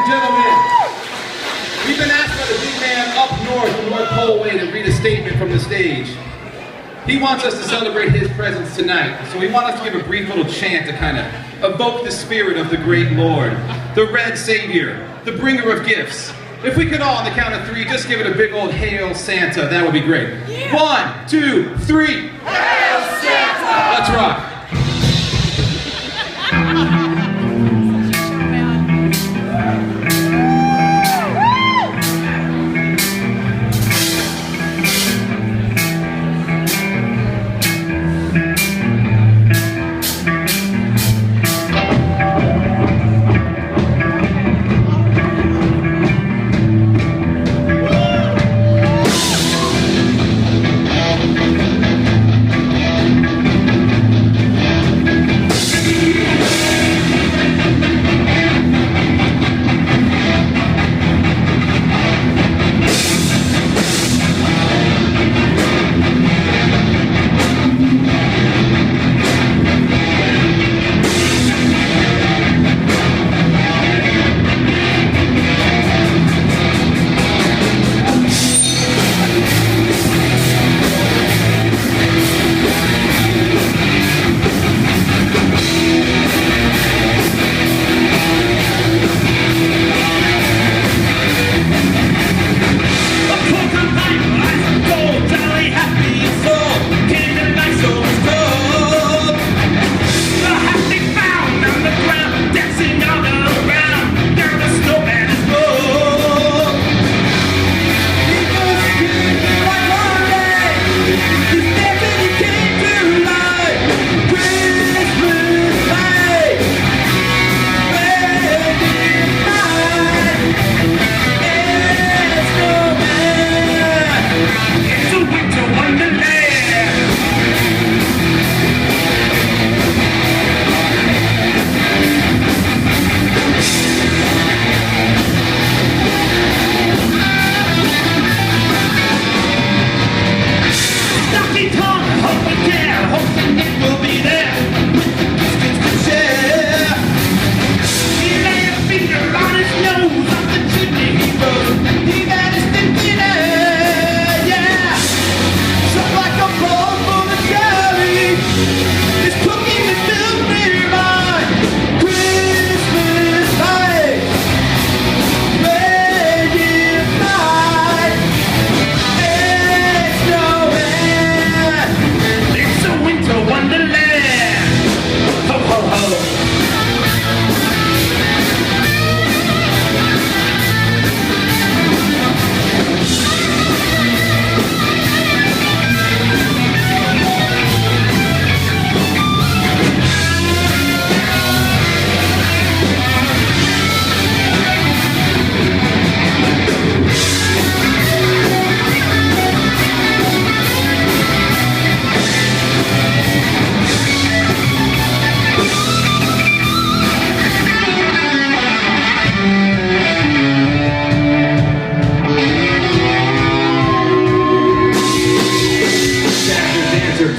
and gentlemen, we've been asked by the big man up north, the North Pole Way, to read a statement from the stage. He wants us to celebrate his presence tonight, so we want us to give a brief little chant to kind of evoke the spirit of the great Lord, the Red Savior, the bringer of gifts. If we could all, on the count of three, just give it a big old Hail Santa, that would be great. Yeah. 1, 2, 3. Hail Santa! Let's rock.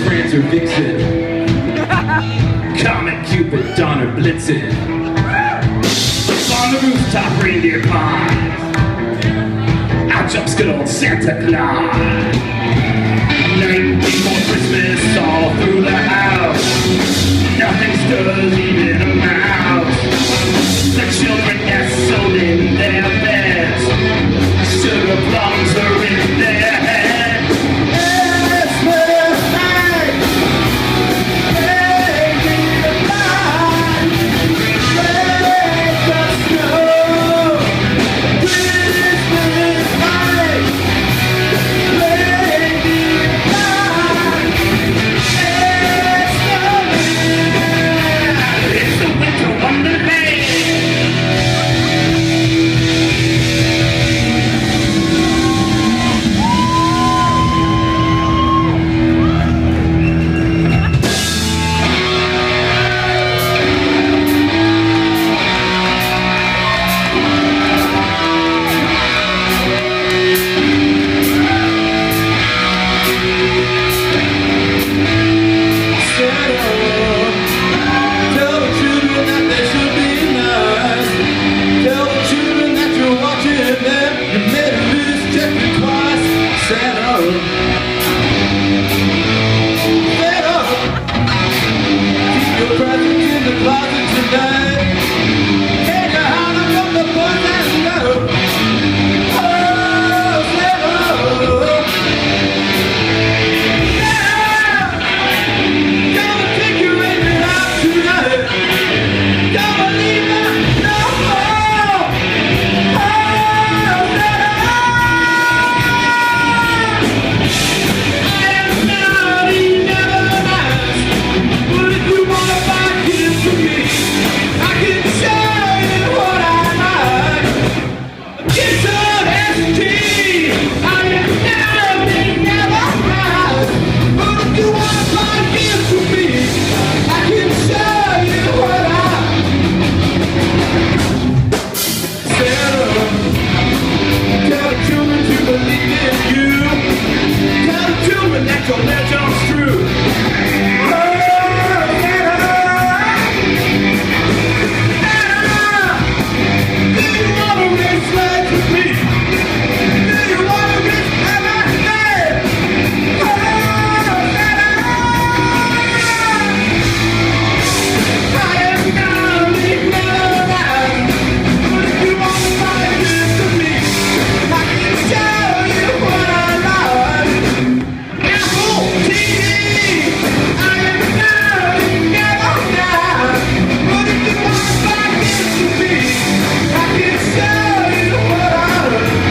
Prancer, Vixen, Comet, Cupid, Donner, Blitzen. Up on the rooftop, reindeer pie. Out jumps good old Santa Claus. Night before Christmas, all through the house. Nothing stood, even a mouse. The children nestled in their beds. Sugar plums are in their heads. It's the tonight. Can you holler from the boys and girls? Oh, Santa. Yeah, gonna take you in and out tonight. Gonna leave me no more. Oh, Santa. I am naughty, never nice. But if you wanna buy gifts from me, I can show you what I like. Gifts of ST. I am naughty, never nice. But if you wanna buy gifts from me, I can show you what I Santa, tell the children to believe in you. Tell the children that your legend's true. Oh, Santa, Santa, do you wanna race sleds with me? Do you wanna race everything? Oh, Santa, I am naughty, never nice. But if you wanna buy this to me, I can show you what I like. Apple TV, I am naughty, never nice. But if you wanna buy this to me, I can show you what I like.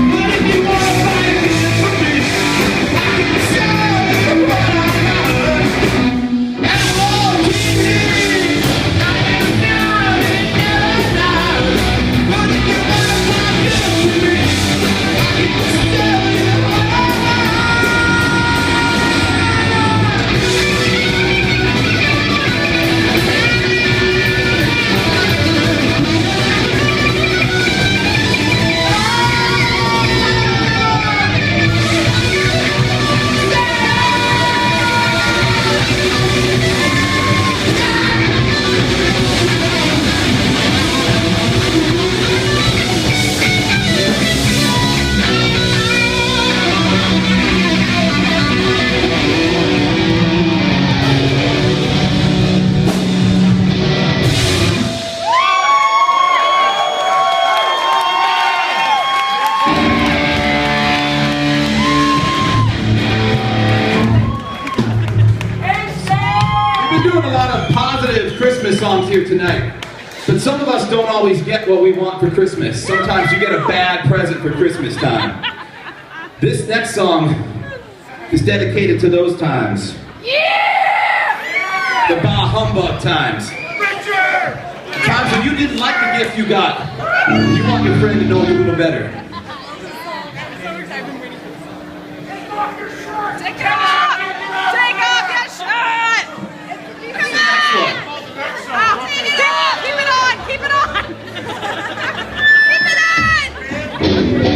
But if you wanna buy this for me, I can show you what I like. Apple TV, I am naughty, never nice. But if you wanna buy this for me, I can show you what I We've been doing a lot of positive Christmas songs here tonight. But some of us don't always get what we want for Christmas. Sometimes you get a bad present for Christmas time. This next song is dedicated to those times. The bah humbug times. The times when you didn't like the gift you got. You want your friend to know you a little better. Take it off! Take off your shirt! Come Next on! one. Take it off! Keep it on! Keep it on! Keep it on!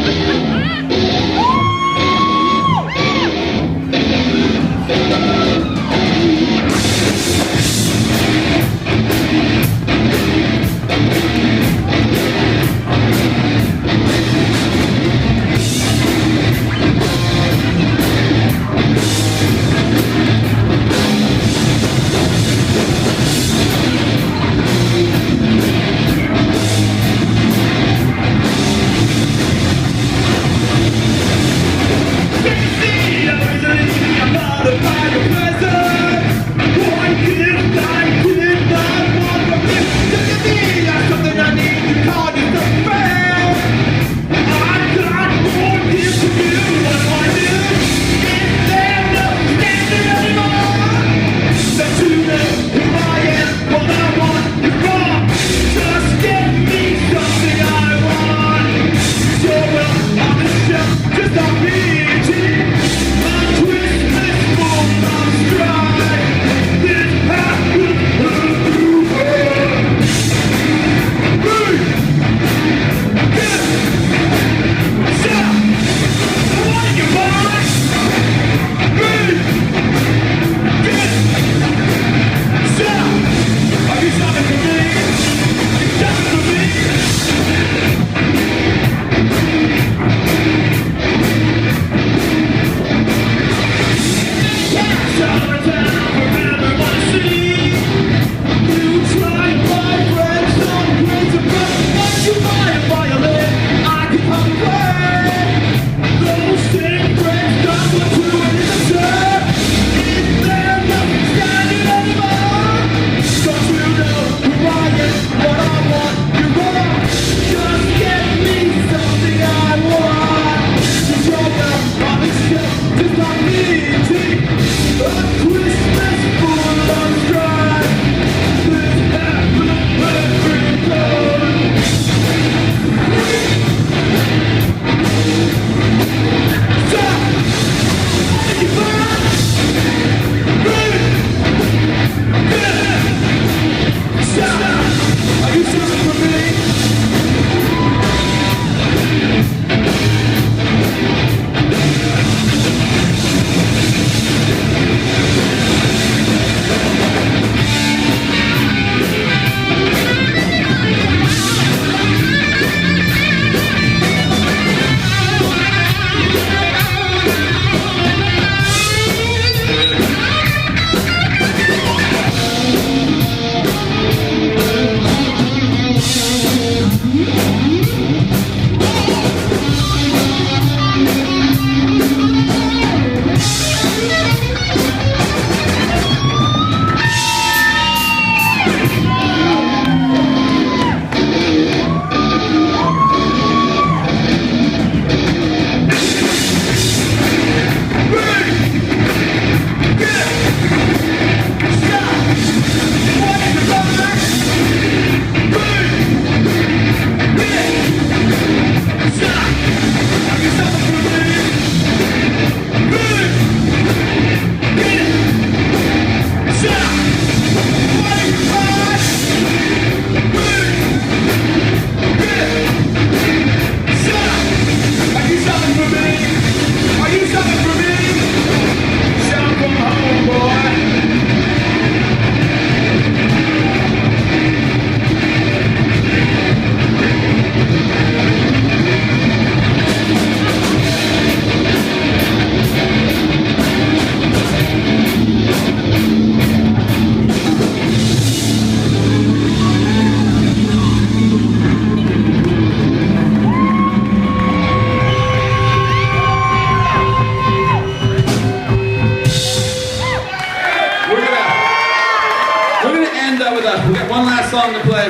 with us. We got one last song to play.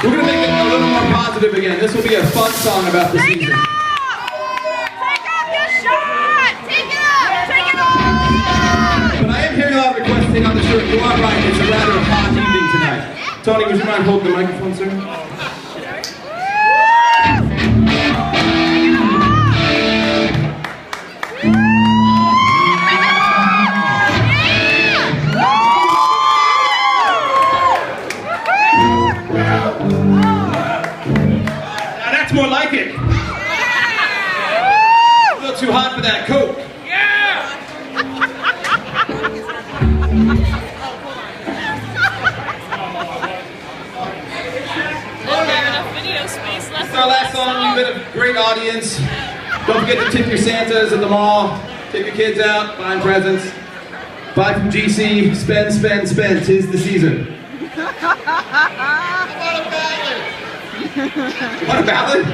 We're gonna make it a little more positive again. This will be a fun song about the Take it season. off! Take off your shirt! Take it off! Take it off! But I am hearing a lot of requests to take off the shirt. You are right, it's a rather hot evening tonight. Tony, would you mind holding the microphone, sir? Now that's more like it. A little too hot for that Coke. Video space left. It's our last song. You've been a great audience. Don't forget to tip your Santas at the mall. Take your kids out, buy them presents. Buy from GC. Spend, spend, spend. 'Tis the season. What a ballad?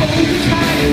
What's inside?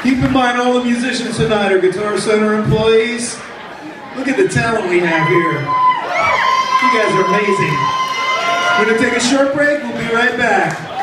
Keep in mind, all the musicians tonight are Guitar Center employees. Look at the talent we have here. You guys are amazing. We're gonna take a short break. We'll be right back.